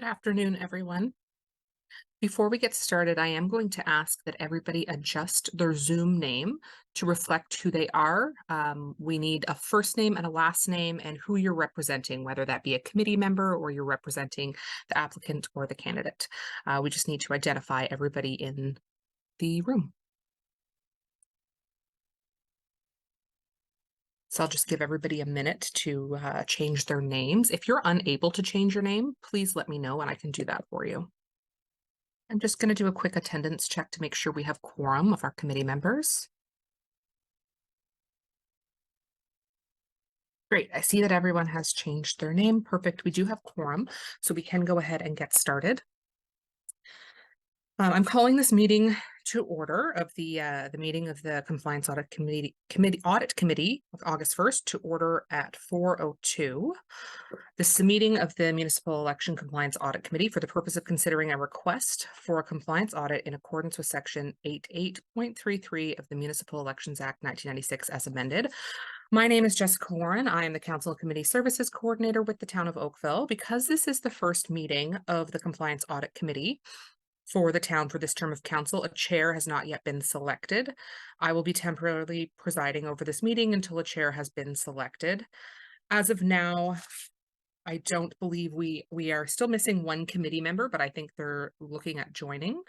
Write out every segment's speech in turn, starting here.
Good afternoon, everyone. Before we get started, I am going to ask that everybody adjust their Zoom name to reflect who they are. We need a first name and a last name and who you're representing, whether that be a committee member or you're representing the applicant or the candidate. We just need to identify everybody in the room. So I'll just give everybody a minute to change their names. If you're unable to change your name, please let me know and I can do that for you. I'm just going to do a quick attendance check to make sure we have quorum of our committee members. Great. I see that everyone has changed their name. Perfect. We do have quorum, so we can go ahead and get started. I'm calling this meeting to order of the meeting of the Compliance Audit Committee of August 1st to order at 4:02. This is a meeting of the Municipal Election Compliance Audit Committee for the purpose of considering a request for a compliance audit in accordance with Section 88.33 of the Municipal Elections Act 1996 as amended. My name is Jessica Warren. I am the Council Committee Services Coordinator with the Town of Oakville. Because this is the first meeting of the Compliance Audit Committee for the town for this term of council, a chair has not yet been selected. I will be temporarily presiding over this meeting until a chair has been selected. As of now, I don't believe we are still missing one committee member, but I think they're looking at joining.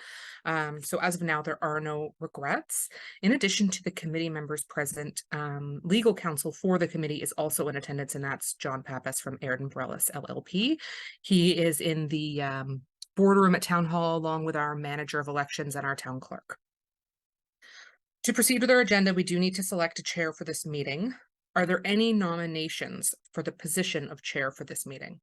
So as of now, there are no regrets. In addition to the committee members present, legal counsel for the committee is also in attendance, and that's John Pappas from Aird & Borellis LLP. He is in the boardroom at Town Hall, along with our manager of elections and our town clerk. To proceed with our agenda, we do need to select a chair for this meeting. Are there any nominations for the position of chair for this meeting?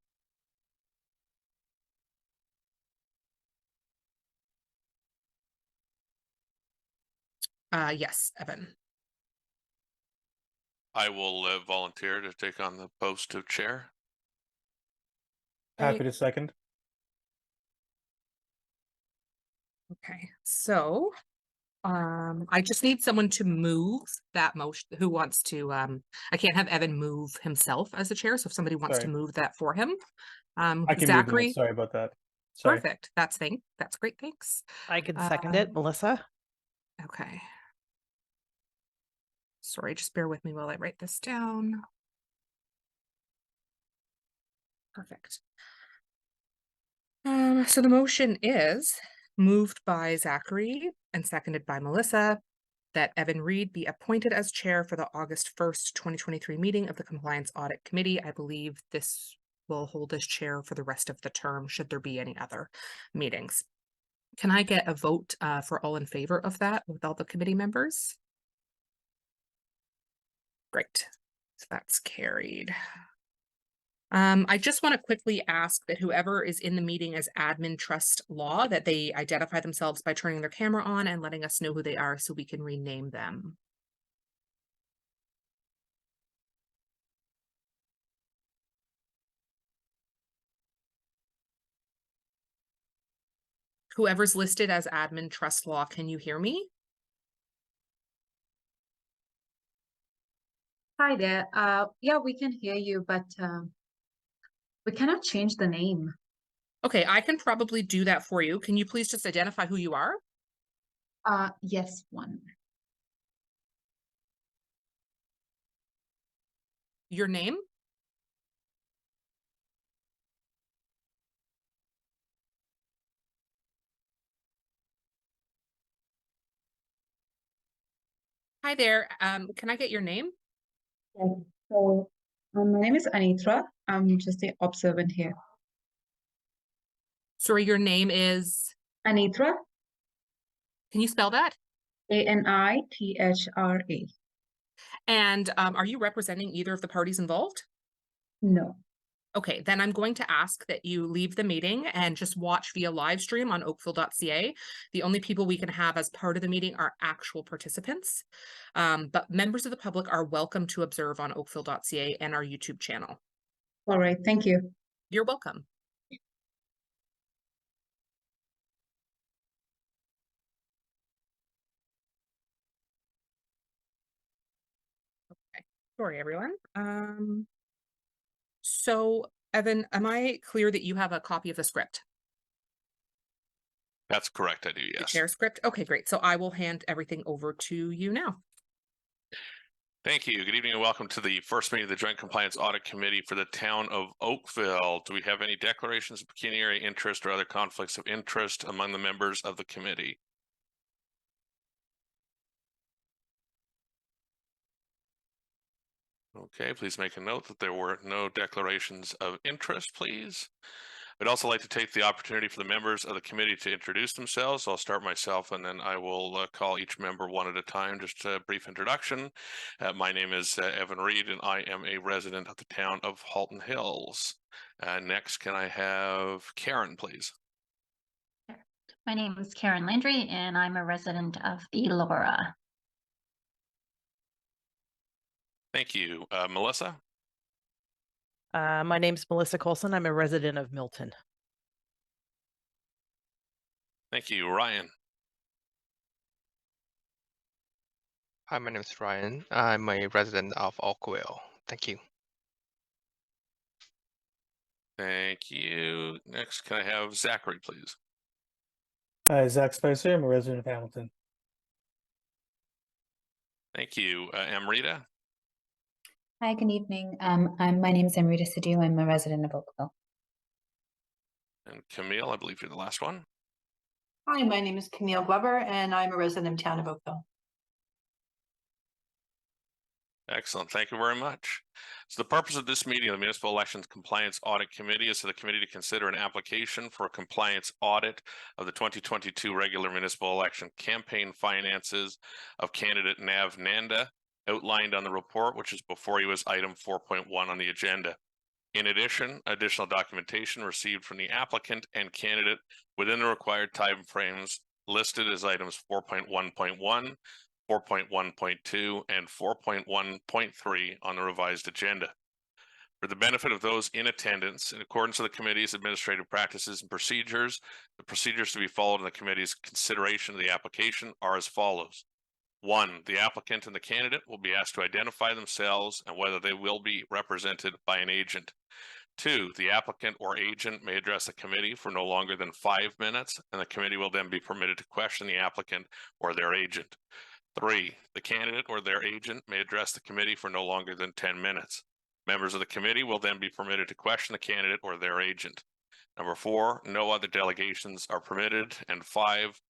Yes, Evan. I will volunteer to take on the post of chair. Happy to second. Okay, so I just need someone to move that motion. Who wants to? I can't have Evan move himself as the chair, so if somebody wants to move that for him, I can Zachary. move that. Sorry about that. Sorry. Perfect. That's great. Thanks. I can second it, Melissa. Okay. Sorry, just bear with me while I write this down. Perfect. So the motion is moved by Zachary and seconded by Melissa that Evan Reed be appointed as chair for the August 1st, 2023 meeting of the Compliance Audit Committee. I believe this will hold as chair for the rest of the term, should there be any other meetings. Can I get a vote for all in favor of that with all the committee members? Great. So that's carried. I just want to quickly ask that whoever is in the meeting as admin trust law, that they identify themselves by turning their camera on and letting us know who they are so we can rename them. Whoever's listed as admin trust law, can you hear me? Hi there. Yeah, we can hear you, but we cannot change the name. Okay, I can probably do that for you. Can you please just identify who you are? Yes, one. Your name? Hi there. Can I get your name? Yes. So my name is Anitra. I'm just the observant here. Sorry, your name is? Anitra. Can you spell that? Anitra. And are you representing either of the parties involved? No. Okay, then I'm going to ask that you leave the meeting and just watch via live stream on oakville.ca. The only people we can have as part of the meeting are actual participants, but members of the public are welcome to observe on oakville.ca and our YouTube channel. All right, thank you. You're welcome. Okay, sorry everyone. So Evan, am I clear that you have a copy of the script? That's correct. I do, The yes. chair script? Okay, great. So I will hand everything over to you now. Thank you. Good evening and welcome to the first meeting of the Joint Compliance Audit Committee for the town of Oakville. Do we have any declarations of pecuniary interest or other conflicts of interest among the members of the committee? Okay, please make a note that there were no declarations of interest, please. I'd also like to take the opportunity for the members of the committee to introduce themselves. I'll start myself and then I will call each member one at a time. Just a brief introduction. My name is Evan Reed and I am a resident of the town of Halton Hills. Next, can I have Karen, please? My name is Karen Landry and I'm a resident of Elora. Thank you. Melissa? My name's Melissa Colson. I'm a resident of Milton. Thank you. Ryan? Hi, my name is Ryan. I'm a resident of Oakville. Thank you. Thank you. Next, can I have Zachary, please? Hi, Zach Spicer. I'm a resident of Hamilton. Thank you. Amrita? Hi, good evening. My name is Amrita Sidhu. I'm a resident of Oakville. And Camille, I believe you're the last one. Hi, my name is Camille Glover and I'm a resident of town of Oakville. Excellent. Thank you very much. So the purpose of this meeting of the Municipal Elections Compliance Audit Committee is for the committee to consider an application for a compliance audit of the 2022 regular municipal election campaign finances of candidate Nav Nanda, outlined on the report, which is before you as item 4.1 on the agenda. In addition, additional documentation received from the applicant and candidate within the required time frames listed as items 4.1.1, 4.1.2, and 4.1.3 on the revised agenda. For the benefit of those in attendance, in accordance with the committee's administrative practices and procedures, the procedures to be followed in the committee's consideration of the application are as follows. 1, the applicant and the candidate will be asked to identify themselves and whether they will be represented by an agent. 2, the applicant or agent may address the committee for no longer than 5 minutes, and the committee will then be permitted to question the applicant or their agent. 3, the candidate or their agent may address the committee for no longer than 10 minutes. Members of the committee will then be permitted to question the candidate or their agent. Number 4, no other delegations are permitted. And 5,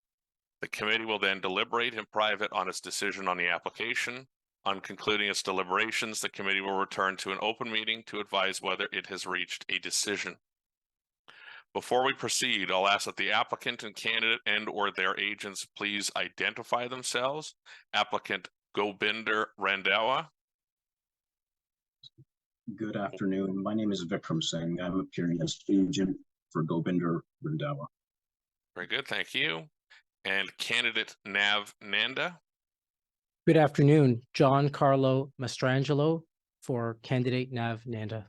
the committee will then deliberate in private on its decision on the application. On concluding its deliberations, the committee will return to an open meeting to advise whether it has reached a decision. Before we proceed, I'll ask that the applicant and candidate and or their agents please identify themselves. Applicant Gobinder Randhawa. Good afternoon. My name is Vikram Singh. I'm appearing as agent for Gobinder Randhawa. Very good, thank you. And candidate Nav Nanda. Good afternoon, John Carlo Mastrangelo for candidate Nav Nanda.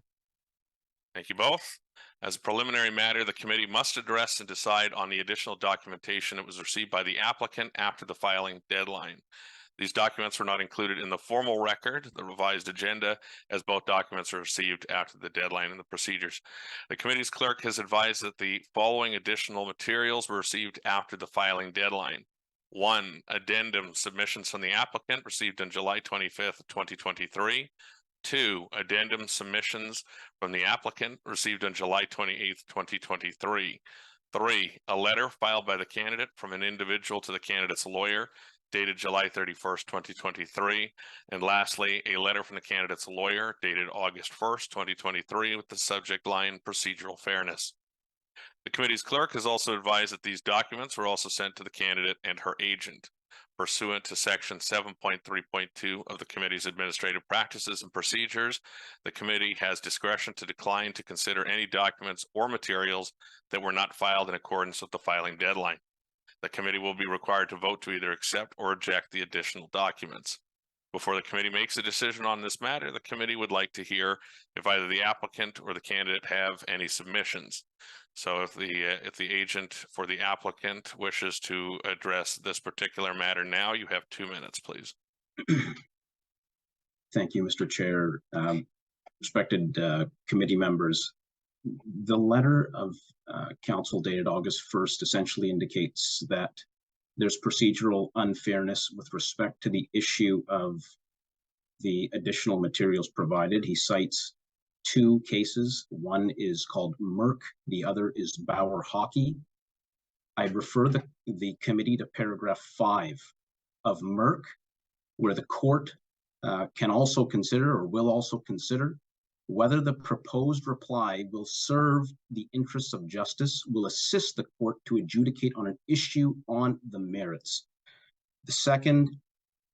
Thank you both. As a preliminary matter, the committee must address and decide on the additional documentation that was received by the applicant after the filing deadline. These documents were not included in the formal record, the revised agenda, as both documents were received after the deadline and the procedures. The committee's clerk has advised that the following additional materials were received after the filing deadline. 1, addendum submissions from the applicant received on July 25th, 2023. 2, addendum submissions from the applicant received on July 28th, 2023. 3, a letter filed by the candidate from an individual to the candidate's lawyer dated July 31st, 2023. And lastly, a letter from the candidate's lawyer dated August 1st, 2023 with the subject line procedural fairness. The committee's clerk has also advised that these documents were also sent to the candidate and her agent. Pursuant to section 7.3.2 of the committee's administrative practices and procedures, the committee has discretion to decline to consider any documents or materials that were not filed in accordance with the filing deadline. The committee will be required to vote to either accept or reject the additional documents. Before the committee makes a decision on this matter, the committee would like to hear if either the applicant or the candidate have any submissions. So if the agent for the applicant wishes to address this particular matter now, you have 2 minutes, please. Thank you, Mr. Chair. Respected committee members, The letter of council dated August 1st essentially indicates that there's procedural unfairness with respect to the issue of the additional materials provided. He cites two cases. One is called Merck, the other is Bauer Hockey. I refer the committee to paragraph 5 of Merck, where the court can also consider or will also consider whether the proposed reply will serve the interests of justice, will assist the court to adjudicate on an issue on the merits. The second,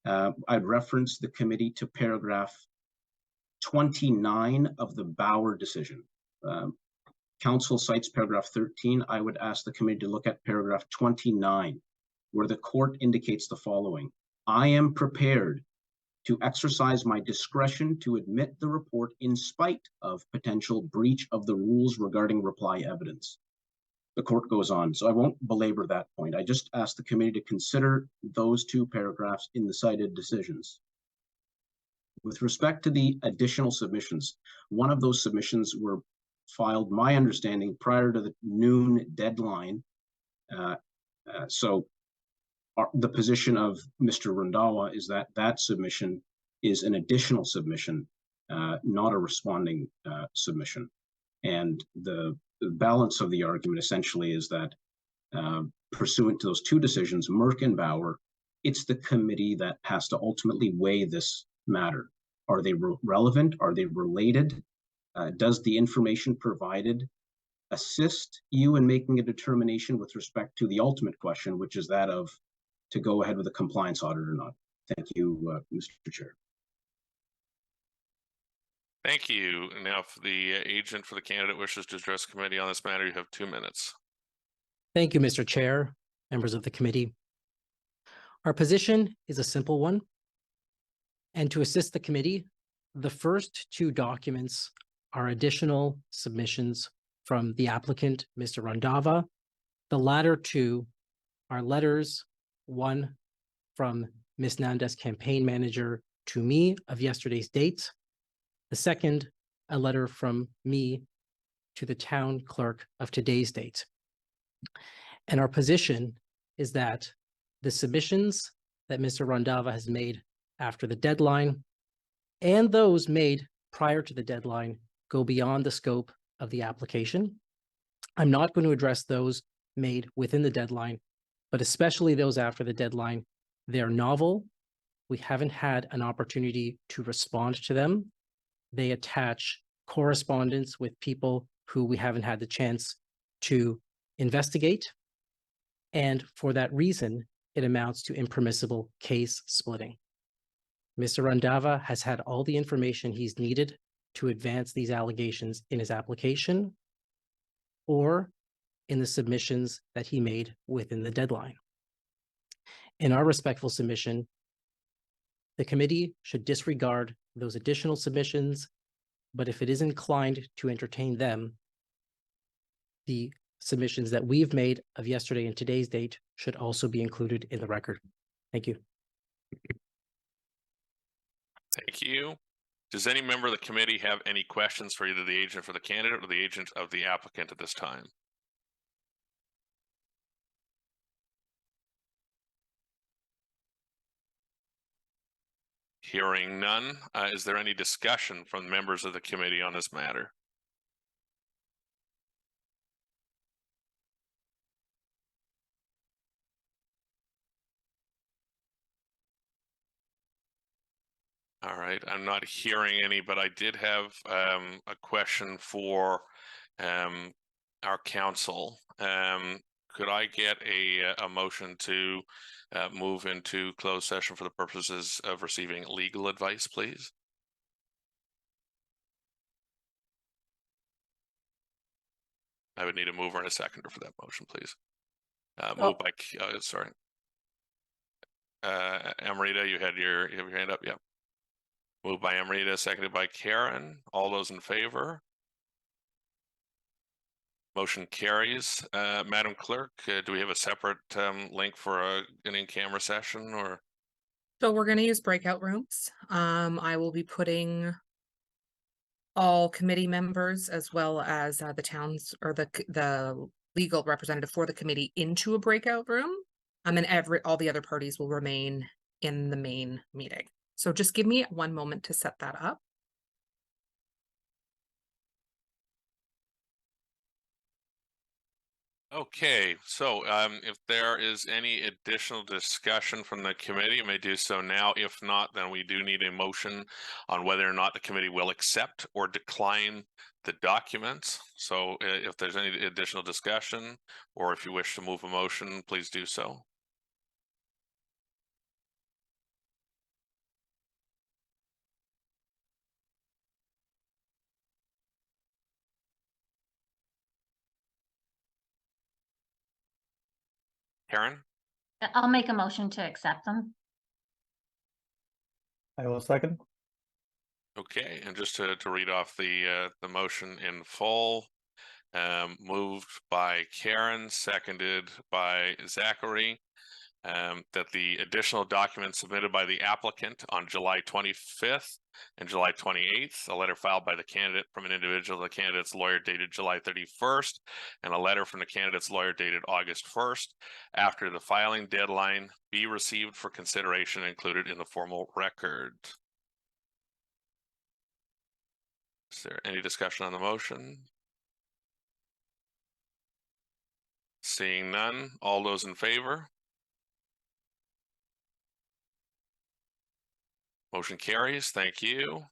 I'd reference the committee to paragraph 29 of the Bauer decision. Council cites paragraph 13. I would ask the committee to look at paragraph 29, where the court indicates the following: I am prepared to exercise my discretion to admit the report in spite of potential breach of the rules regarding reply evidence. The court goes on, so I won't belabor that point. I just ask the committee to consider those two paragraphs in the cited decisions. With respect to the additional submissions, one of those submissions were filed, my understanding, prior to the noon deadline. The position of Mr. Randhawa is that that submission is an additional submission, not a responding submission. And the balance of the argument essentially is that pursuant to those two decisions, Merck and Bauer, it's the committee that has to ultimately weigh this matter. Are they relevant? Are they related? Does the information provided assist you in making a determination with respect to the ultimate question, which is that of to go ahead with a compliance audit or not? Thank you, Mr. Chair. Thank you. Now, if the agent for the candidate wishes to address the committee on this matter, you have 2 minutes. Thank you, Mr. Chair, members of the committee. Our position is a simple one. And to assist the committee, the first two documents are additional submissions from the applicant, Mr. Randhawa. The latter two are letters, one from Ms. Nanda's campaign manager to me of yesterday's date. The second, a letter from me to the town clerk of today's date. And our position is that the submissions that Mr. Randhawa has made after the deadline and those made prior to the deadline go beyond the scope of the application. I'm not going to address those made within the deadline, but especially those after the deadline. They're novel. We haven't had an opportunity to respond to them. They attach correspondence with people who we haven't had the chance to investigate. And for that reason, it amounts to impermissible case splitting. Mr. Randhawa has had all the information he's needed to advance these allegations in his application or in the submissions that he made within the deadline. In our respectful submission, the committee should disregard those additional submissions, but if it is inclined to entertain them, the submissions that we've made of yesterday and today's date should also be included in the record. Thank you. Thank you. Does any member of the committee have any questions for either the agent for the candidate or the agent of the applicant at this time? Hearing none, is there any discussion from members of the committee on this matter? All right, I'm not hearing any, but I did have a question for our counsel. Could I get a motion to move into closed session for the purposes of receiving legal advice, please? I would need a mover and a seconder for that motion, please. Moved by, sorry. Amrita, you have your hand up, yeah. Moved by Amrita, seconded by Karen. All those in favor? Motion carries. Madam Clerk, do we have a separate link for an in-camera session or? So we're going to use breakout rooms. I will be putting all committee members as well as the towns or the legal representative for the committee into a breakout room. And all the other parties will remain in the main meeting. So just give me one moment to set that up. Okay, so if there is any additional discussion from the committee, you may do so now. If not, then we do need a motion on whether or not the committee will accept or decline the documents. So if there's any additional discussion, or if you wish to move a motion, please do so. Karen? I'll make a motion to accept them. I will second. Okay, and just to read off the motion in full, moved by Karen, seconded by Zachary, that the additional documents submitted by the applicant on July 25th and July 28th, a letter filed by the candidate from an individual, the candidate's lawyer dated July 31st, and a letter from the candidate's lawyer dated August 1st, after the filing deadline, be received for consideration and included in the formal record. Is there any discussion on the motion? Seeing none, all those in favor? Motion carries. Thank you.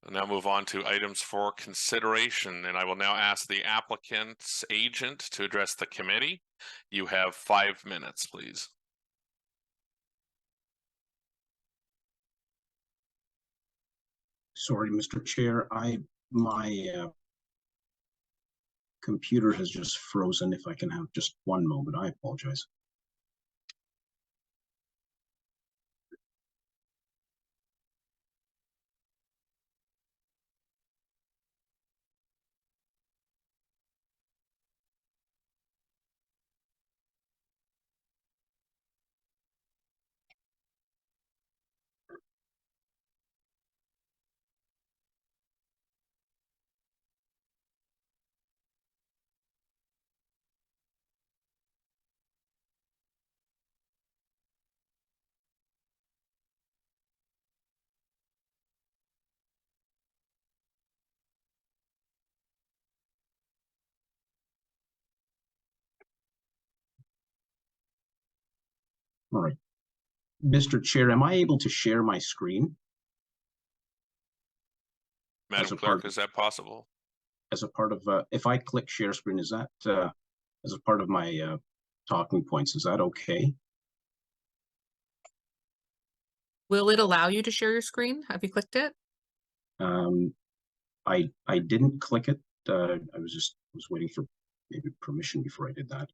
We'll now move on to items for consideration, and I will now ask the applicant's agent to address the committee. You have 5 minutes, please. Sorry, Mr. Chair, my computer has just frozen. If I can have just one moment, I apologize. All right. Mr. Chair, am I able to share my screen? Madam Clerk, is that possible? As a part of, if I click share screen, is that as a part of my talking points, is that okay? Will it allow you to share your screen? Have you clicked it? I didn't click it. I was waiting for maybe permission before I did that.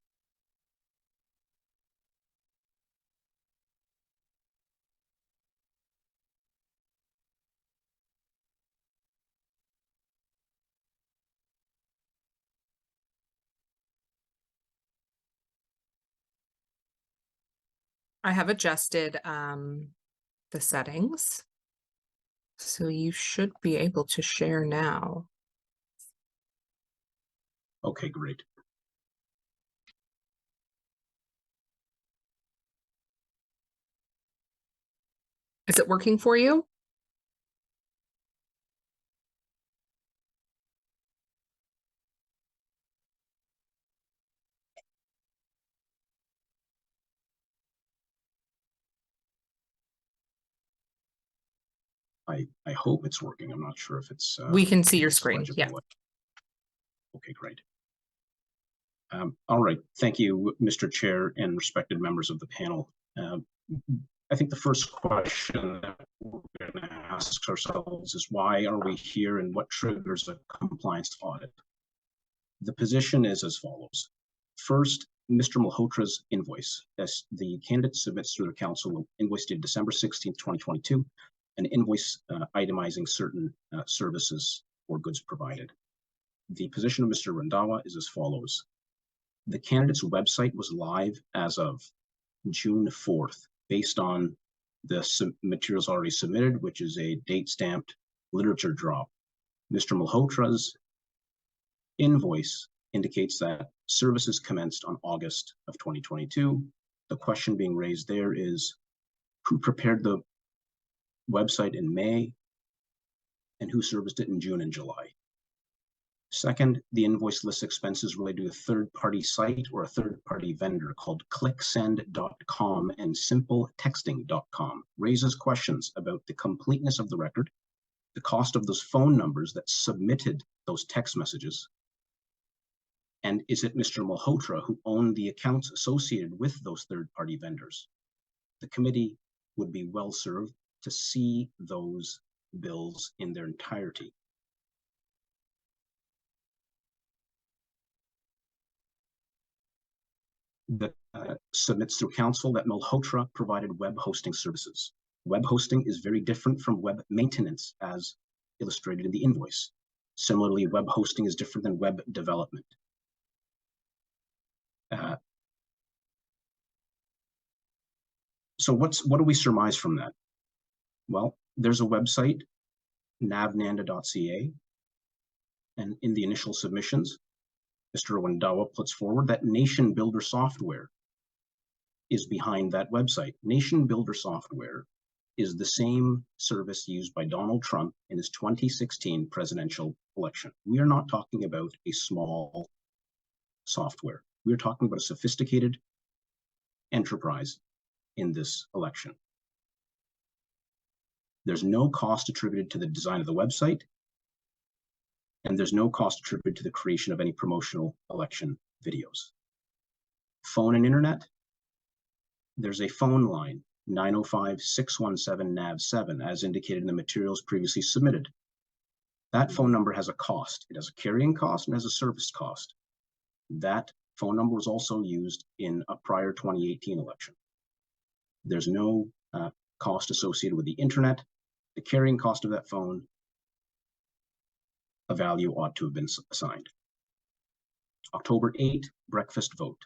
I have adjusted the settings. So you should be able to share now. Okay, great. Is it working for you? I hope it's working. I'm not sure if it's. We can see your screen. Yeah. Okay, great. All right. Thank you, Mr. Chair and respected members of the panel. I think the first question that we're going to ask ourselves is, why are we here and what triggers a compliance audit? The position is as follows. First, Mr. Malhotra's invoice, as the candidate submits through the council, invoice dated December 16th, 2022, an invoice itemizing certain services or goods provided. The position of Mr. Randawa is as follows. The candidate's website was live as of June 4th, based on the materials already submitted, which is a date stamped literature drop. Mr. Malhotra's invoice indicates that services commenced on August of 2022. The question being raised there is who prepared the website in May and who serviced it in June and July. Second, the invoice lists expenses related to a third-party site or a third-party vendor called clicksend.com and simpletexting.com. Raises questions about the completeness of the record, the cost of those phone numbers that submitted those text messages, and is it Mr. Malhotra who owned the accounts associated with those third-party vendors? The committee would be well served to see those bills in their entirety. That submits through council that Malhotra provided web hosting services. Web hosting is very different from web maintenance as illustrated in the invoice. Similarly, web hosting is different than web development. So what do we surmise from that? Well, there's a website, navnanda.ca, and in the initial submissions, Mr. Wendawa puts forward that Nation Builder Software is behind that website. Nation Builder Software is the same service used by Donald Trump in his 2016 presidential election. We are not talking about a small software. We are talking about a sophisticated enterprise in this election. There's no cost attributed to the design of the website, and there's no cost attributed to the creation of any promotional election videos. Phone and internet, there's a phone line, 905-617-NAV7, as indicated in the materials previously submitted. That phone number has a cost. It has a carrying cost and has a service cost. That phone number was also used in a prior 2018 election. There's no cost associated with the internet. The carrying cost of that phone, a value ought to have been assigned. October 8, breakfast vote.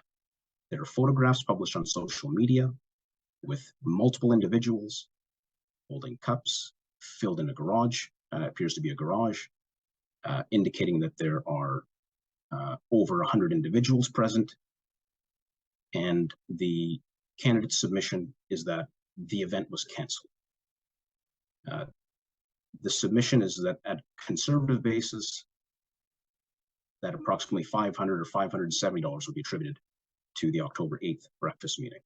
There are photographs published on social media with multiple individuals holding cups filled in a garage, appears to be a garage, indicating that there are over 100 individuals present. And the candidate submission is that the event was canceled. The submission is that at conservative basis, that approximately $500 or $570 would be attributed to the October 8th breakfast meeting.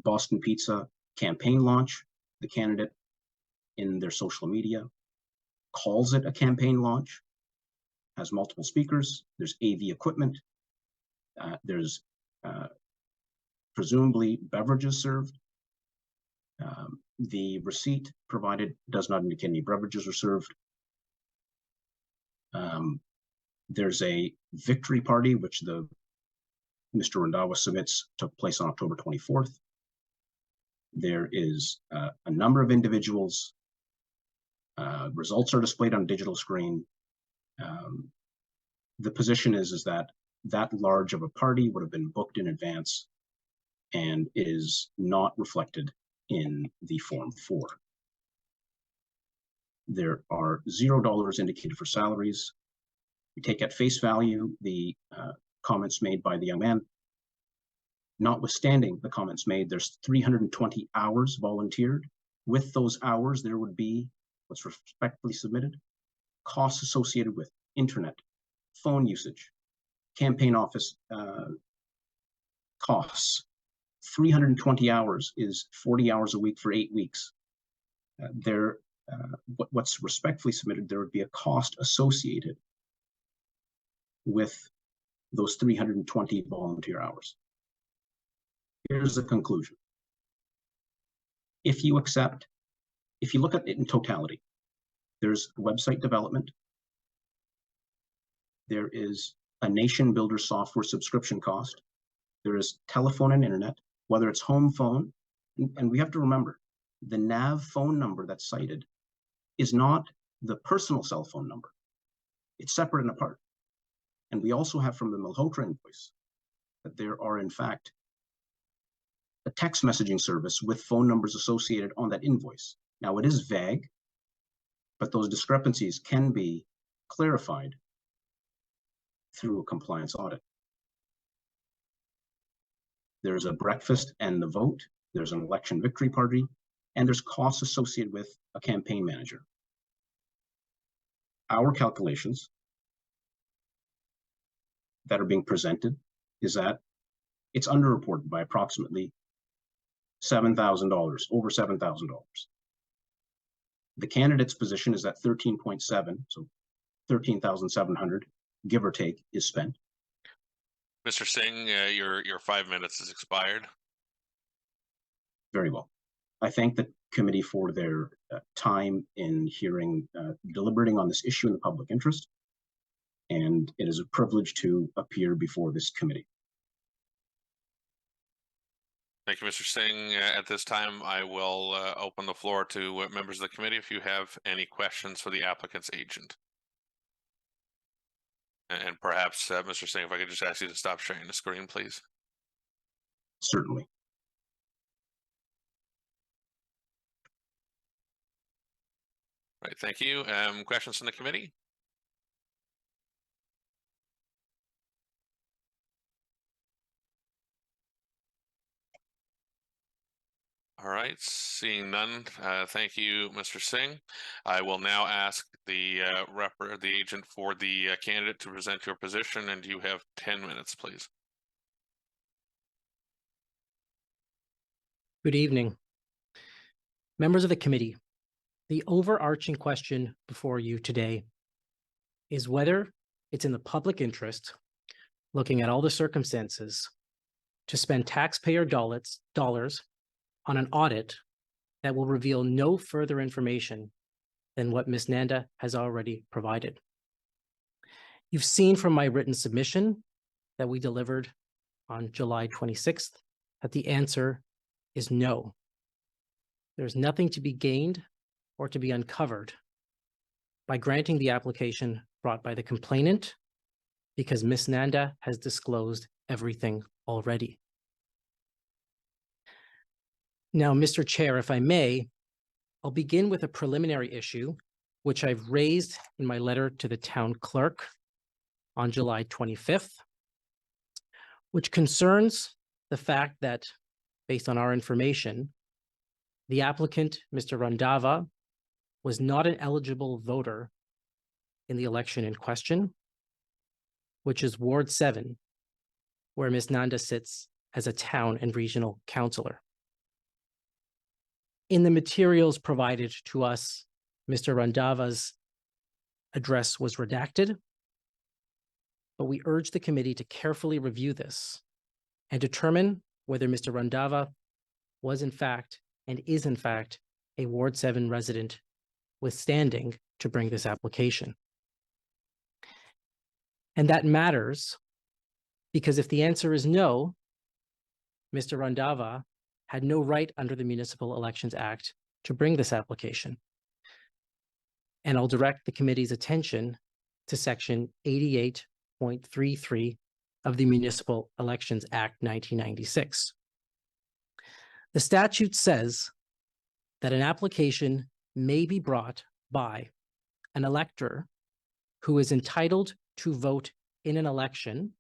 Boston Pizza campaign launch, the candidate in their social media calls it a campaign launch, has multiple speakers, there's AV equipment, there's presumably beverages served. The receipt provided does not indicate any beverages are served. There's a victory party, which Mr. Randawa submits, took place on October 24th. There is a number of individuals. Results are displayed on a digital screen. The position is that large of a party would have been booked in advance and is not reflected in the Form 4. There are $0 indicated for salaries. We take at face value the comments made by the young man. Notwithstanding the comments made, there's 320 hours volunteered. With those hours, there would be, what's respectfully submitted, costs associated with internet, phone usage, campaign office costs. 320 hours is 40 hours a week for 8 weeks. What's respectfully submitted, there would be a cost associated with those 320 volunteer hours. Here's the conclusion. If you look at it in totality, there's website development, there is a Nation Builder software subscription cost, there is telephone and internet, whether it's home phone, and we have to remember, the NAV phone number that's cited is not the personal cell phone number. It's separate and apart. And we also have from the Malhotra invoice that there are in fact a text messaging service with phone numbers associated on that invoice. Now, it is vague, but those discrepancies can be clarified through a compliance audit. There's a breakfast and the vote, there's an election victory party, and there's costs associated with a campaign manager. Our calculations that are being presented is that it's underreported by approximately $7,000, over $7,000. The candidate's position is that 13.7, so 13,700, give or take, is spent. Mr. Singh, your 5 minutes has expired. Very well. I thank the committee for their time in hearing, deliberating on this issue in the public interest, and it is a privilege to appear before this committee. Thank you, Mr. Singh. At this time, I will open the floor to members of the committee if you have any questions for the applicant's agent. And perhaps, Mr. Singh, if I could just ask you to stop sharing the screen, please. Certainly. Right, thank you. Questions from the committee? All right, seeing none, thank you, Mr. Singh. I will now ask the agent for the candidate to present your position, and you have 10 minutes, please. Good evening. Members of the committee, the overarching question before you today is whether it's in the public interest, looking at all the circumstances, to spend taxpayer dollars on an audit that will reveal no further information than what Ms. Nanda has already provided. You've seen from my written submission that we delivered on July 26th that the answer is no. There's nothing to be gained or to be uncovered by granting the application brought by the complainant because Ms. Nanda has disclosed everything already. Now, Mr. Chair, if I may, I'll begin with a preliminary issue, which I've raised in my letter to the town clerk on July 25th, which concerns the fact that, based on our information, the applicant, Mr. Randava, was not an eligible voter in the election in question, which is Ward 7, where Ms. Nanda sits as a town and regional councillor. In the materials provided to us, Mr. Randava's address was redacted, but we urge the committee to carefully review this and determine whether Mr. Randava was in fact and is in fact a Ward 7 resident with standing to bring this application. And that matters because if the answer is no, Mr. Randava had no right under the Municipal Elections Act to bring this application. And I'll direct the committee's attention to section 88.33 of the Municipal Elections Act 1996. The statute says that an application may be brought by an elector who is entitled to vote in an election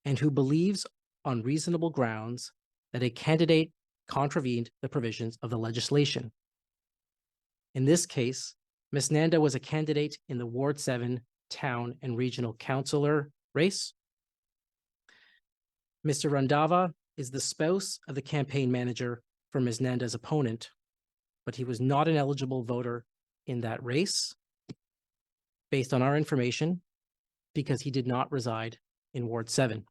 and who believes on reasonable grounds that a candidate contravened the provisions of the legislation. In this case, Ms. Nanda was a candidate in the Ward 7 town and regional councillor race. Mr. Randava is the spouse of the campaign manager for Ms. Nanda's opponent, but he was not an eligible voter in that race based on our information because he did not reside in Ward 7.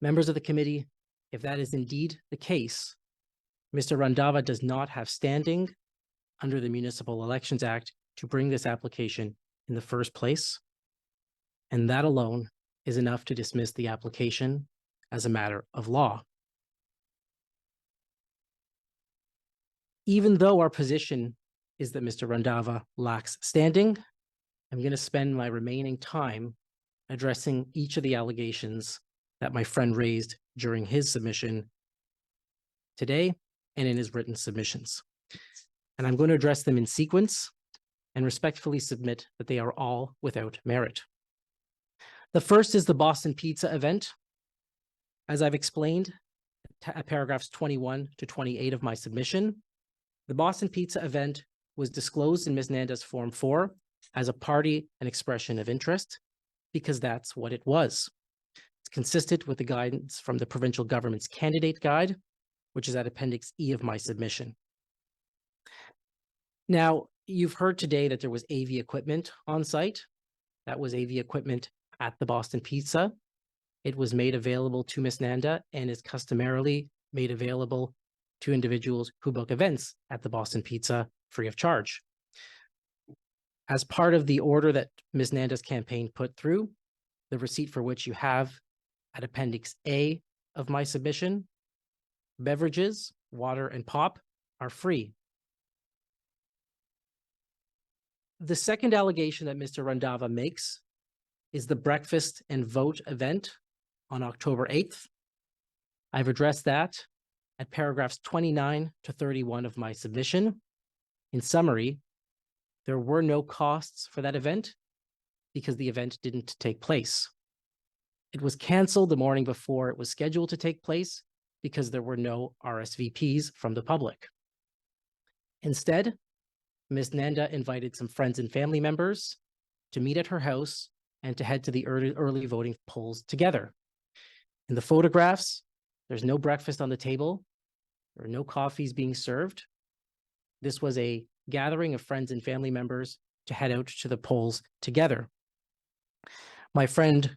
Members of the committee, if that is indeed the case, Mr. Randava does not have standing under the Municipal Elections Act to bring this application in the first place, and that alone is enough to dismiss the application as a matter of law. Even though our position is that Mr. Randava lacks standing, I'm going to spend my remaining time addressing each of the allegations that my friend raised during his submission today and in his written submissions. And I'm going to address them in sequence and respectfully submit that they are all without merit. The first is the Boston Pizza event. As I've explained at paragraphs 21 to 28 of my submission, the Boston Pizza event was disclosed in Ms. Nanda's Form 4 as a party and expression of interest because that's what it was. It's consistent with the guidance from the provincial government's candidate guide, which is at Appendix E of my submission. Now, you've heard today that there was AV equipment on site. That was AV equipment at the Boston Pizza. It was made available to Ms. Nanda and is customarily made available to individuals who book events at the Boston Pizza free of charge. As part of the order that Ms. Nanda's campaign put through, the receipt for which you have at Appendix A of my submission, beverages, water, and pop are free. The second allegation that Mr. Randava makes is the breakfast and vote event on October 8th. I've addressed that at paragraphs 29 to 31 of my submission. In summary, there were no costs for that event because the event didn't take place. It was canceled the morning before it was scheduled to take place because there were no RSVPs from the public. Instead, Ms. Nanda invited some friends and family members to meet at her house and to head to the early voting polls together. In the photographs, there's no breakfast on the table. There are no coffees being served. This was a gathering of friends and family members to head out to the polls together. My friend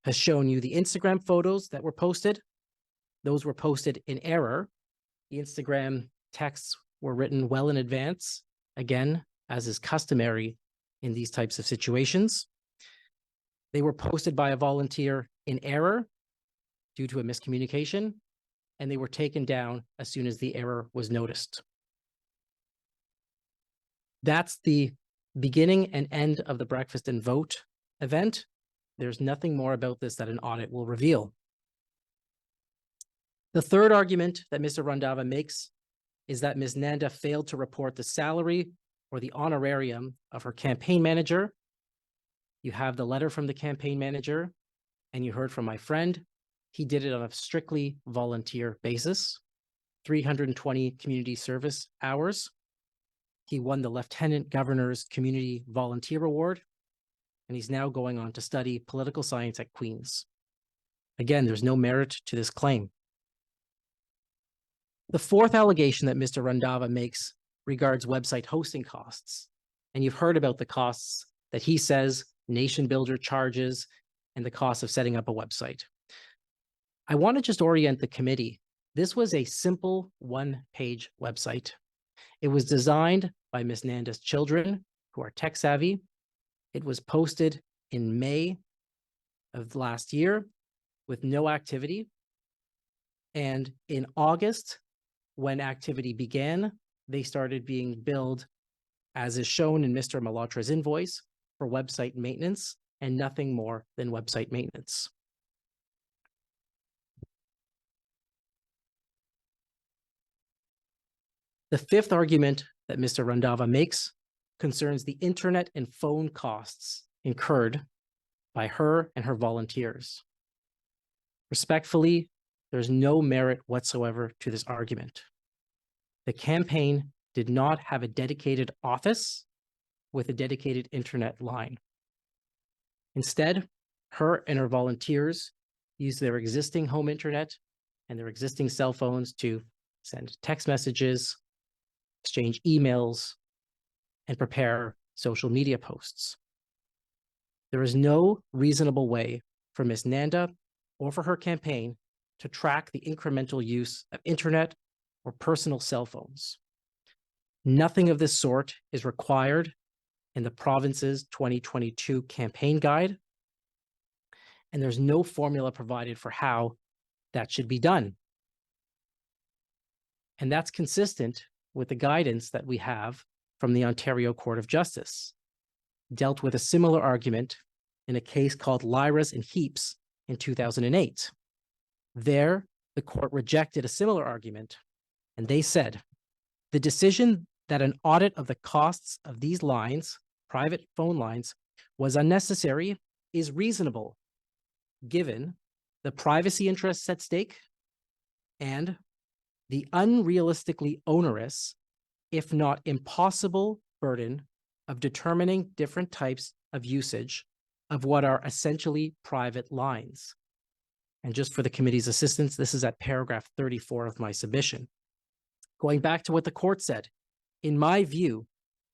has shown you the Instagram photos that were posted. Those were posted in error. The Instagram texts were written well in advance, again, as is customary in these types of situations. They were posted by a volunteer in error due to a miscommunication, and they were taken down as soon as the error was noticed. That's the beginning and end of the breakfast and vote event. There's nothing more about this that an audit will reveal. The third argument that Mr. Randava makes is that Ms. Nanda failed to report the salary or the honorarium of her campaign manager. You have the letter from the campaign manager, and you heard from my friend. He did it on a strictly volunteer basis, 320 community service hours. He won the Lieutenant Governor's Community Volunteer Award, and he's now going on to study political science at Queen's. Again, there's no merit to this claim. The fourth allegation that Mr. Randava makes regards website hosting costs. And you've heard about the costs that he says Nation Builder charges and the cost of setting up a website. I want to just orient the committee. This was a simple one-page website. It was designed by Ms. Nanda's children, who are tech savvy. It was posted in May of last year with no activity. And in August, when activity began, they started being billed, as is shown in Mr. Malhotra's invoice, for website maintenance and nothing more than website maintenance. The fifth argument that Mr. Randava makes concerns the internet and phone costs incurred by her and her volunteers. Respectfully, there's no merit whatsoever to this argument. The campaign did not have a dedicated office with a dedicated internet line. Instead, her and her volunteers used their existing home internet and their existing cell phones to send text messages, exchange emails, and prepare social media posts. There is no reasonable way for Ms. Nanda or for her campaign to track the incremental use of internet or personal cell phones. Nothing of this sort is required in the province's 2022 campaign guide, and there's no formula provided for how that should be done. And that's consistent with the guidance that we have from the Ontario Court of Justice, dealt with a similar argument in a case called Lyras and Heaps in 2008. There, the court rejected a similar argument, and they said, the decision that an audit of the costs of these lines, private phone lines, was unnecessary is reasonable, given the privacy interests at stake and the unrealistically onerous, if not impossible, burden of determining different types of usage of what are essentially private lines. And just for the committee's assistance, this is at paragraph 34 of my submission. Going back to what the court said, in my view,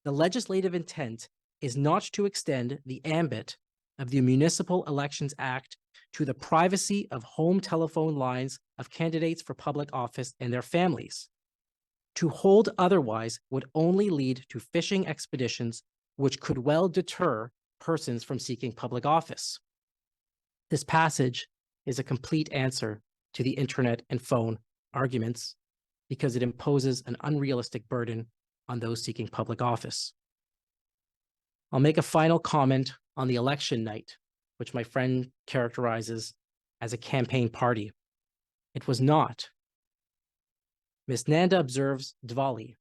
the legislative intent is not to extend the ambit of the Municipal Elections Act to the privacy of home telephone lines of candidates for public office and their families. To hold otherwise would only lead to fishing expeditions, which could well deter persons from seeking public office. This passage is a complete answer to the internet and phone arguments because it imposes an unrealistic burden on those seeking public office. I'll make a final comment on the election night, which my friend characterizes as a campaign party. It was not. Ms. Nanda observes Diwali.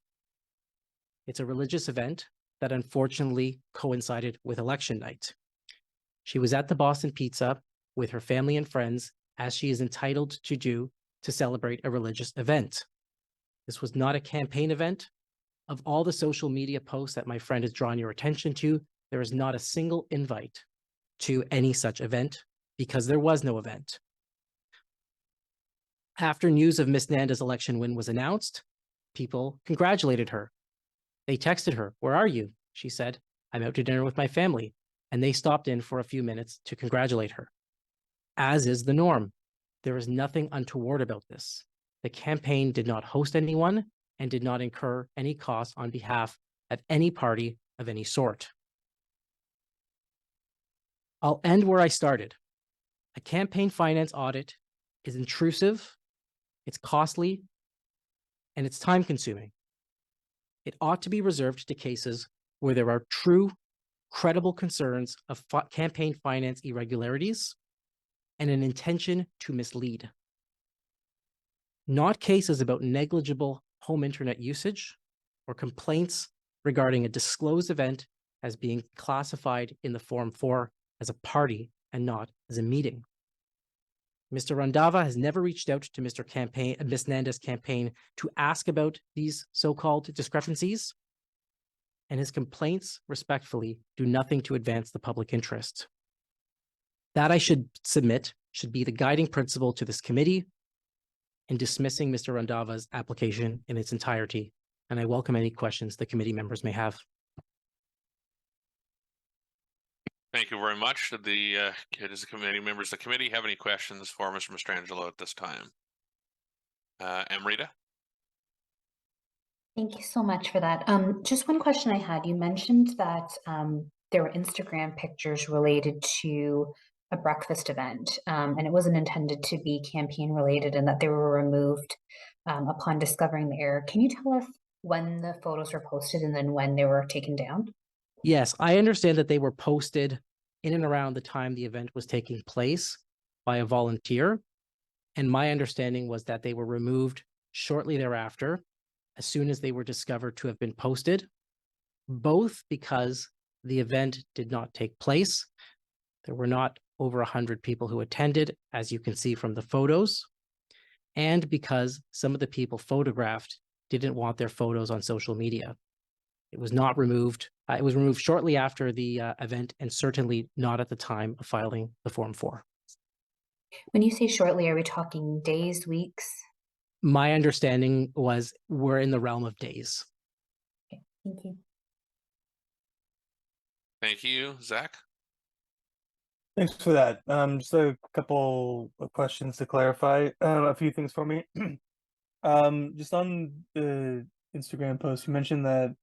It's a religious event that unfortunately coincided with election night. She was at the Boston Pizza with her family and friends, as she is entitled to do, to celebrate a religious event. This was not a campaign event. Of all the social media posts that my friend has drawn your attention to, there is not a single invite to any such event because there was no event. After news of Ms. Nanda's election win was announced, people congratulated her. They texted her, "Where are you?" She said, "I'm out to dinner with my family." And they stopped in for a few minutes to congratulate her. As is the norm, there is nothing untoward about this. The campaign did not host anyone and did not incur any costs on behalf of any party of any sort. I'll end where I started. A campaign finance audit is intrusive, it's costly, and it's time-consuming. It ought to be reserved to cases where there are true, credible concerns of campaign finance irregularities and an intention to mislead. Not cases about negligible home internet usage or complaints regarding a disclosed event as being classified in the Form 4 as a party and not as a meeting. Mr. Randava has never reached out to Ms. Nanda's campaign to ask about these so-called discrepancies, and his complaints respectfully do nothing to advance the public interest. That I should submit should be the guiding principle to this committee in dismissing Mr. Randava's application in its entirety, and I welcome any questions the committee members may have. Thank you very much. Does the committee members of the committee have any questions for Mr. Mastrangelo at this time? Amrita? Thank you so much for that. Just one question I had. You mentioned that there were Instagram pictures related to a breakfast event, and it wasn't intended to be campaign related, and that they were removed upon discovering the error. Can you tell us when the photos were posted and then when they were taken down? Yes, I understand that they were posted in and around the time the event was taking place by a volunteer. And my understanding was that they were removed shortly thereafter, as soon as they were discovered to have been posted, both because the event did not take place. There were not over 100 people who attended, as you can see from the photos, and because some of the people photographed didn't want their photos on social media. It was not removed. It was removed shortly after the event and certainly not at the time of filing the Form 4. When you say shortly, are we talking days, weeks? My understanding was we're in the realm of days. Okay, thank you. Thank you. Zach? Thanks for that. Just a couple of questions to clarify a few things for me. Just on the Instagram post, you mentioned that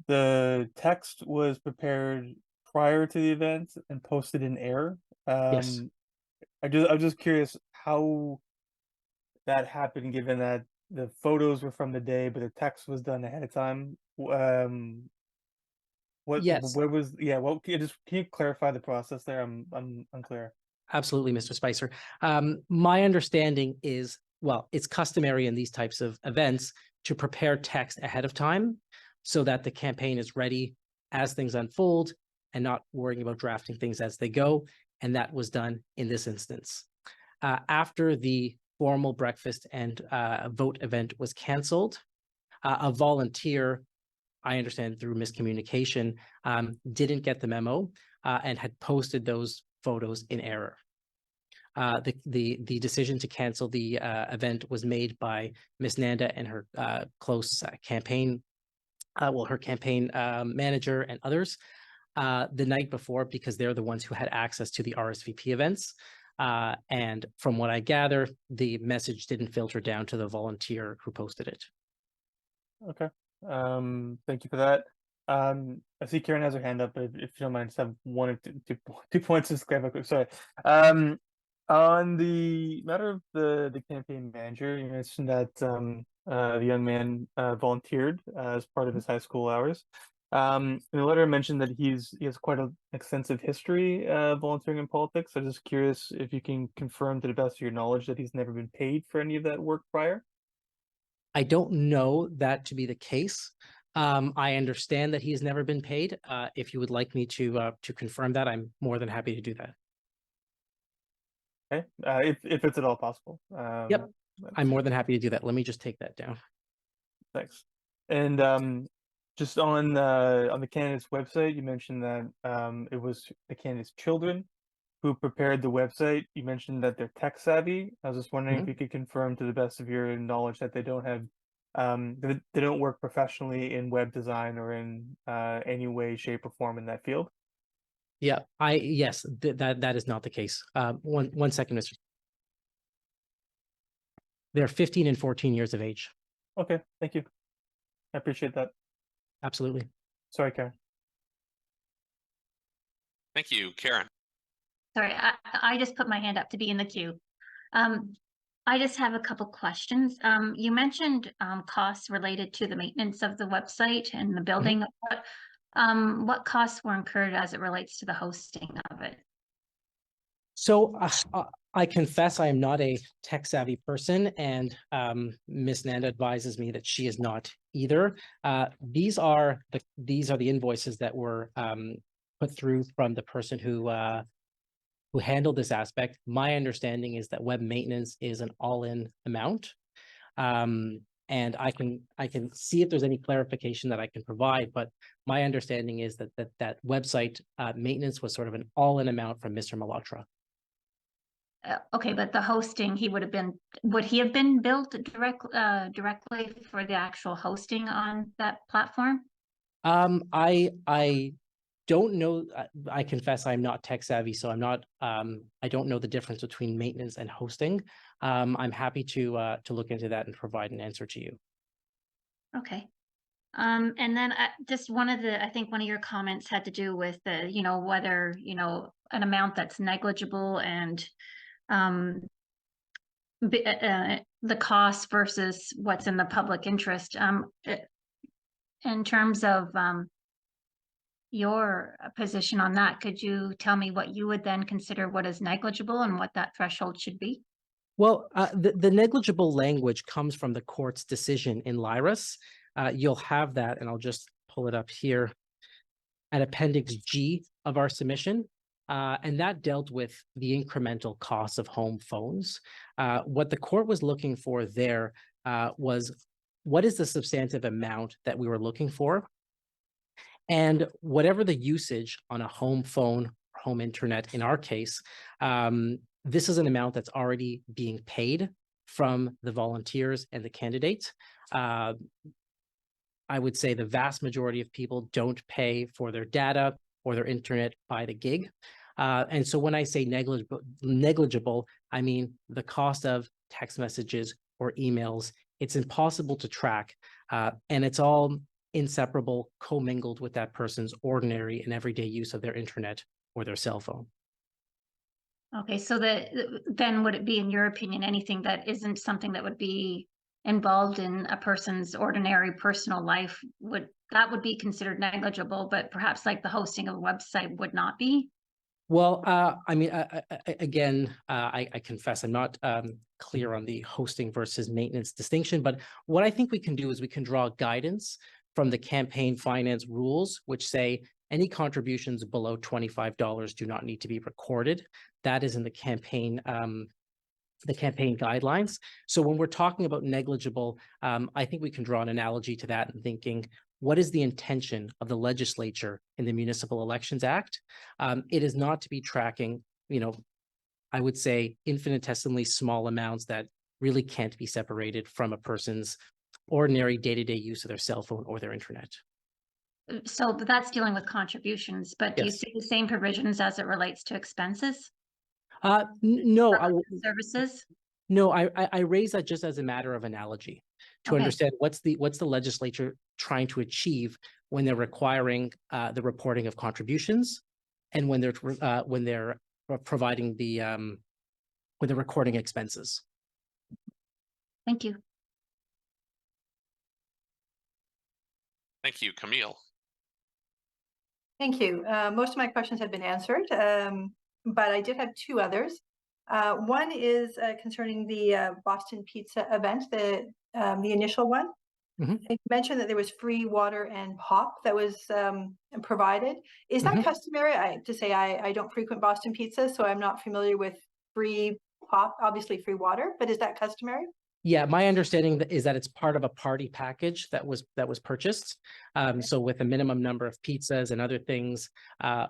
the text was prepared prior to the event and posted in error. Yes. I'm just curious how that happened, given that the photos were from the day, but the text was done ahead of time. Yes. Where was, yeah, what can you clarify the process there? I'm unclear. Absolutely, Mr. Spicer. My understanding is, well, it's customary in these types of events to prepare text ahead of time so that the campaign is ready as things unfold and not worrying about drafting things as they go. And that was done in this instance. After the formal breakfast and vote event was canceled, a volunteer, I understand through miscommunication, didn't get the memo and had posted those photos in error. The decision to cancel the event was made by Miss Nanda and her close campaign, her campaign manager and others the night before, because they're the ones who had access to the RSVP events. And from what I gather, the message didn't filter down to the volunteer who posted it. Okay. Thank you for that. I see Karen has her hand up, but if you don't mind, just have one or two points to clarify quick. Sorry. On the matter of the campaign manager, you mentioned that the young man volunteered as part of his high school hours. In the letter, I mentioned that he has quite an extensive history volunteering in politics. I'm just curious if you can confirm to the best of your knowledge that he's never been paid for any of that work prior. I don't know that to be the case. I understand that he has never been paid. If you would like me to confirm that, I'm more than happy to do that. Okay, if it's at all possible. Yep, I'm more than happy to do that. Let me just take that down. Thanks. And just on the candidate's website, you mentioned that it was the candidate's children who prepared the website. You mentioned that they're tech savvy. I was just wondering if you could confirm to the best of your knowledge that they don't have they don't work professionally in web design or in any way, shape, or form in that field. Yeah, yes, that is not the case. One second, Mr. They're 15 and 14 years of age. Okay, thank you. I appreciate that. Absolutely. Sorry, Karen. Thank you, Karen. Sorry, I just put my hand up to be in the queue. I just have a couple questions. You mentioned costs related to the maintenance of the website and the building. What costs were incurred as it relates to the hosting of it? So I confess I am not a tech savvy person, and Ms. Nanda advises me that she is not either. These are the invoices that were put through from the person who handled this aspect. My understanding is that web maintenance is an all-in amount. And I can see if there's any clarification that I can provide, but my understanding is that website maintenance was sort of an all-in amount from Mr. Malhotra. Okay, but the hosting, would he have been billed directly for the actual hosting on that platform? I don't know. I confess I'm not tech savvy, so I'm not. I don't know the difference between maintenance and hosting. I'm happy to look into that and provide an answer to you. Okay. And then just I think one of your comments had to do with the, whether, an amount that's negligible and the cost versus what's in the public interest. In terms of your position on that, could you tell me what you would then consider what is negligible and what that threshold should be? Well, the negligible language comes from the court's decision in Lyris. You'll have that, and I'll just pull it up here at Appendix G of our submission. And that dealt with the incremental costs of home phones. What the court was looking for there was, what is the substantive amount that we were looking for? And whatever the usage on a home phone, home internet, in our case, this is an amount that's already being paid from the volunteers and the candidates. I would say the vast majority of people don't pay for their data or their internet by the gig. And so when I say negligible, I mean the cost of text messages or emails. It's impossible to track, and it's all inseparable, commingled with that person's ordinary and everyday use of their internet or their cell phone. Okay, so then would it be, in your opinion, anything that isn't something that would be involved in a person's ordinary personal life, would be considered negligible, but perhaps like the hosting of a website would not be? Well, I mean, again, I confess I'm not clear on the hosting versus maintenance distinction, but what I think we can do is we can draw guidance from the campaign finance rules, which say any contributions below $25 do not need to be recorded. That is in the campaign guidelines. So when we're talking about negligible, I think we can draw an analogy to that and thinking, what is the intention of the legislature in the Municipal Elections Act? It is not to be tracking, I would say infinitesimally small amounts that really can't be separated from a person's ordinary day-to-day use of their cell phone or their internet. So that's dealing with contributions, but do you Yes. see the same provisions as it relates to expenses? No, Services? No, I raise that just as a matter of analogy to Okay. understand what's the legislature trying to achieve when they're requiring the reporting of contributions, and when they're providing the when they're recording expenses. Thank you. Thank you, Camille. Thank you. Most of my questions have been answered, but I did have two others. One is concerning the Boston Pizza event, the initial one. Mhm. You mentioned that there was free water and pop that was provided. Is that Mhm. customary? I don't frequent Boston Pizza, so I'm not familiar with free pop, obviously free water, but is that customary? Yeah, my understanding is that it's part of a party package that was purchased. So with a minimum number of pizzas and other things,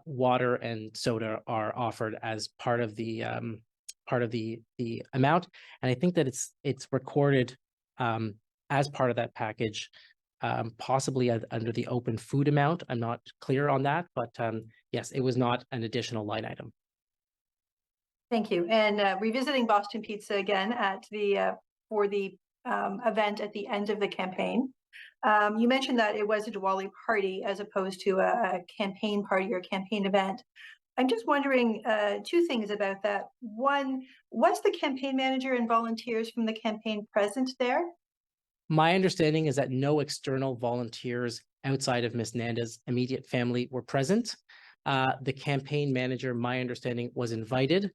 water and soda are offered as part of the amount. And I think that it's recorded as part of that package, possibly under the open food amount. I'm not clear on that, but yes, it was not an additional line item. Thank you. And revisiting Boston Pizza again at the for the event at the end of the campaign, you mentioned that it was a Diwali party as opposed to a campaign party or campaign event. I'm just wondering two things about that. One, was the campaign manager and volunteers from the campaign present there? My understanding is that no external volunteers outside of Ms. Nanda's immediate family were present. The campaign manager, my understanding, was invited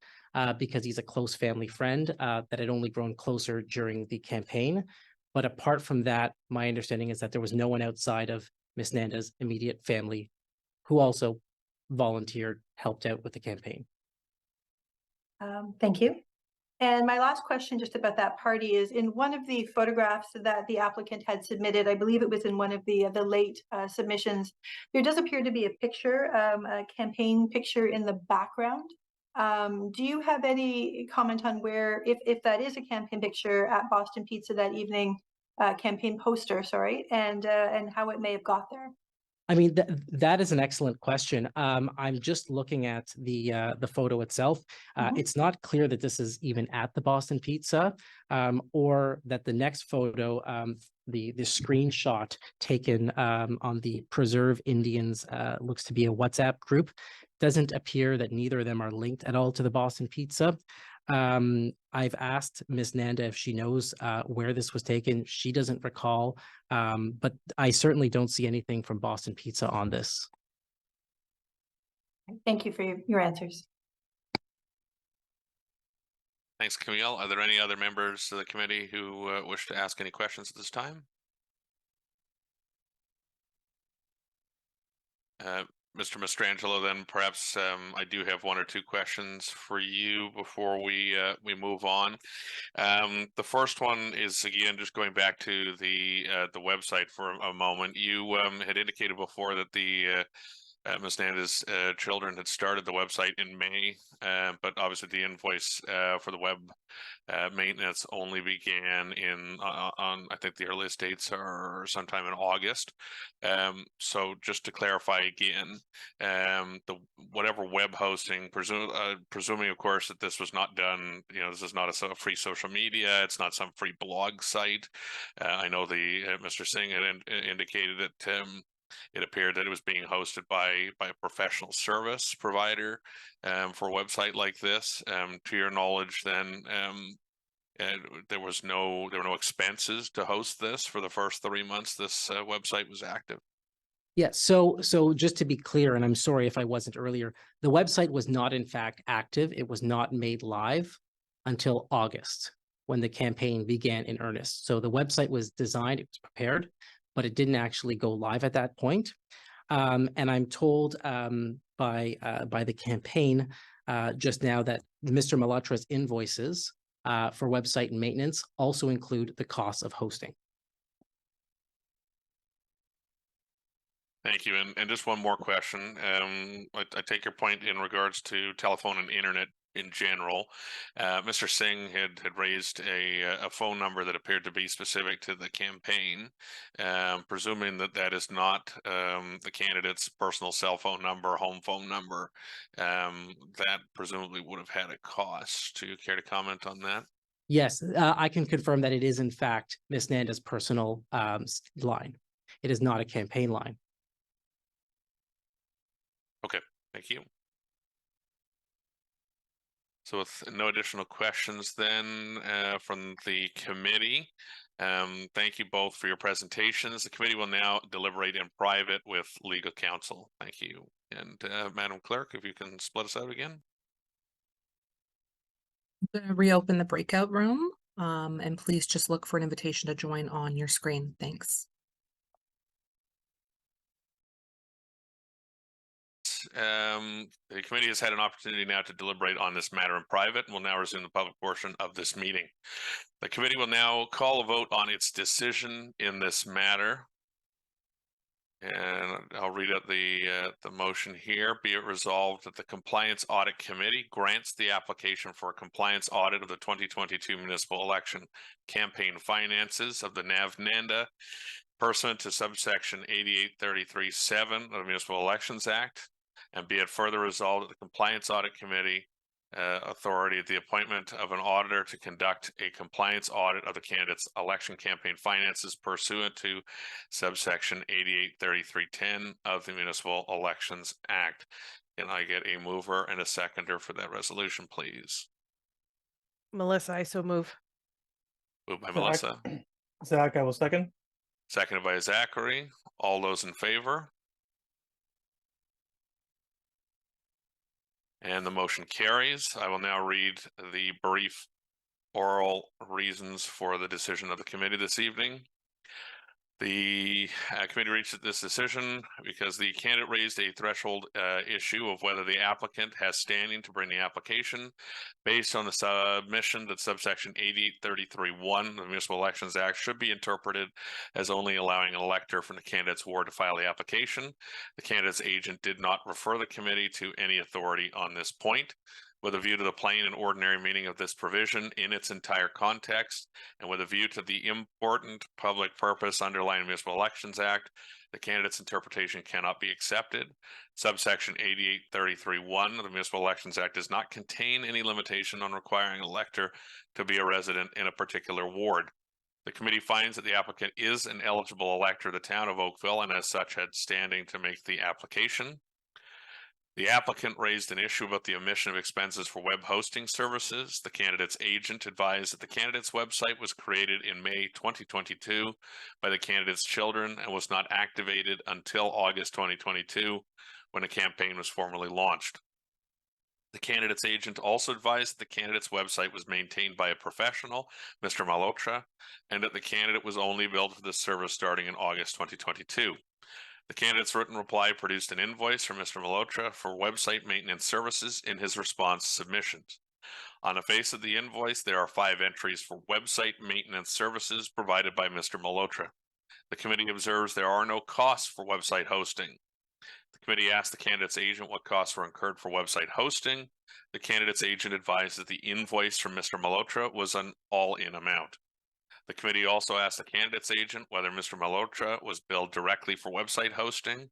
because he's a close family friend that had only grown closer during the campaign. But apart from that, my understanding is that there was no one outside of Ms. Nanda's immediate family who also volunteered, helped out with the campaign. Thank you. And my last question just about that party is, in one of the photographs that the applicant had submitted, I believe it was in one of the late submissions, there does appear to be a picture, a campaign picture in the background. Do you have any comment on where, if that is a campaign picture at Boston Pizza that evening, campaign poster, sorry, and how it may have got there? I mean, that is an excellent question. I'm just looking at the photo itself. It's not clear that this is even at the Boston Pizza, or that the next photo, the screenshot taken on the Preserve Indians looks to be a WhatsApp group. Doesn't appear that neither of them are linked at all to the Boston Pizza. I've asked Ms. Nanda if she knows where this was taken. She doesn't recall, but I certainly don't see anything from Boston Pizza on this. Thank you for your answers. Thanks, Camille. Are there any other members of the committee who wish to ask any questions at this time? Mr. Mastrangelo, then perhaps I do have one or two questions for you before we move on. The first one is, again, just going back to the website for a moment. You had indicated before that the Ms. Nanda's children had started the website in May, but obviously the invoice for the web maintenance only began on I think the earliest dates are sometime in August. So just to clarify again, the whatever web hosting, presuming of course that this was not done, this is not a free social media, it's not some free blog site. I know the Mr. Singh had indicated that it appeared that it was being hosted by a professional service provider for a website like this. To your knowledge, then there were no expenses to host this for the first 3 months this website was active. Yeah, so just to be clear, and I'm sorry if I wasn't earlier, the website was not in fact active. It was not made live until August when the campaign began in earnest. So the website was designed, it was prepared, but it didn't actually go live at that point. And I'm told by the campaign just now that Mr. Malhotra's invoices for website and maintenance also include the costs of hosting. Thank you. And just one more question. I take your point in regards to telephone and internet in general. Mr. Singh had raised a phone number that appeared to be specific to the campaign, presuming that that is not the candidate's personal cell phone number, home phone number. That presumably would have had a cost. Do you care to comment on that? Yes, I can confirm that it is in fact Ms. Nanda's personal line. It is not a campaign line. Okay, thank you. So with no additional questions then from the committee, thank you both for your presentations. The committee will now deliberate in private with legal counsel. Thank you. And Madam Clerk, if you can split us out again. I'm going to reopen the breakout room and please just look for an invitation to join on your screen. Thanks. The committee has had an opportunity now to deliberate on this matter in private and will now resume the public portion of this meeting. The committee will now call a vote on its decision in this matter. And I'll read out the motion here. Be it resolved that the Compliance Audit Committee grants the application for a compliance audit of the 2022 municipal election campaign finances of the NAV Nanda pursuant to subsection 8833(7) of the Municipal Elections Act. And be it further resolved that the Compliance Audit Committee authority the appointment of an auditor to conduct a compliance audit of the candidate's election campaign finances pursuant to subsection 8833(10) of the Municipal Elections Act. Can I get a mover and a seconder for that resolution, please? Melissa, I so move. Moved by Melissa. Zach, I will second. Seconded by Zachary. All those in favor? And the motion carries. I will now read the brief oral reasons for the decision of the committee this evening. The committee reached this decision because the candidate raised a threshold issue of whether the applicant has standing to bring the application based on the submission that subsection 8833(1) of the Municipal Elections Act should be interpreted as only allowing an elector from the candidate's ward to file the application. The candidate's agent did not refer the committee to any authority on this point. With a view to the plain and ordinary meaning of this provision in its entire context, and with a view to the important public purpose underlying the Municipal Elections Act, the candidate's interpretation cannot be accepted. Subsection 8833(1) of the Municipal Elections Act does not contain any limitation on requiring an elector to be a resident in a particular ward. The committee finds that the applicant is an eligible elector of the town of Oakville and as such had standing to make the application. The applicant raised an issue about the omission of expenses for web hosting services. The candidate's agent advised that the candidate's website was created in May 2022 by the candidate's children and was not activated until August 2022 when the campaign was formally launched. The candidate's agent also advised that the candidate's website was maintained by a professional, Mr. Malhotra, and that the candidate was only billed for this service starting in August 2022. The candidate's written reply produced an invoice from Mr. Malhotra for website maintenance services in his response submissions. On the face of the invoice, there are 5 entries for website maintenance services provided by Mr. Malhotra. The committee observes there are no costs for website hosting. The committee asked the candidate's agent what costs were incurred for website hosting. The candidate's agent advised that the invoice from Mr. Malhotra was an all-in amount. The committee also asked the candidate's agent whether Mr. Malhotra was billed directly for website hosting.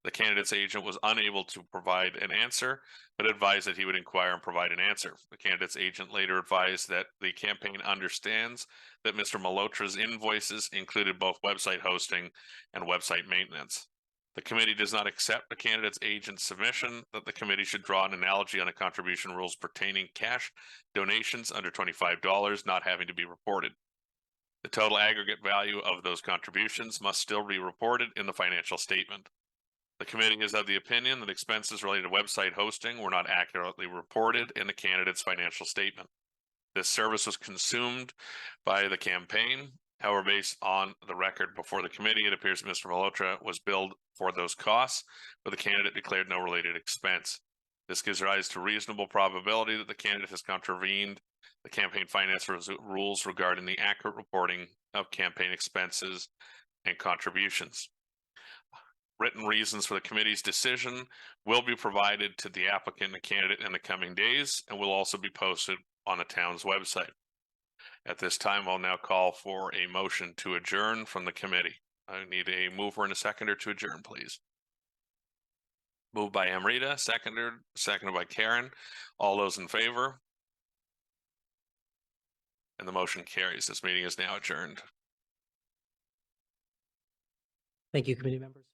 The candidate's agent was unable to provide an answer, but advised that he would inquire and provide an answer. The candidate's agent later advised that the campaign understands that Mr. Malhotra's invoices included both website hosting and website maintenance. The committee does not accept the candidate's agent's submission that the committee should draw an analogy on the contribution rules pertaining cash donations under $25 not having to be reported. The total aggregate value of those contributions must still be reported in the financial statement. The committee is of the opinion that expenses related to website hosting were not accurately reported in the candidate's financial statement. This service was consumed by the campaign. However, based on the record before the committee, it appears Mr. Malhotra was billed for those costs, but the candidate declared no related expense. This gives rise to reasonable probability that the candidate has contravened the campaign finance rules regarding the accurate reporting of campaign expenses and contributions. Written reasons for the committee's decision will be provided to the applicant and candidate in the coming days and will also be posted on the town's website. At this time, I'll now call for a motion to adjourn from the committee. I need a mover and a seconder to adjourn, please. Moved by Amrita, seconded by Karen. All those in favor? And the motion carries. This meeting is now adjourned. Thank you, committee members.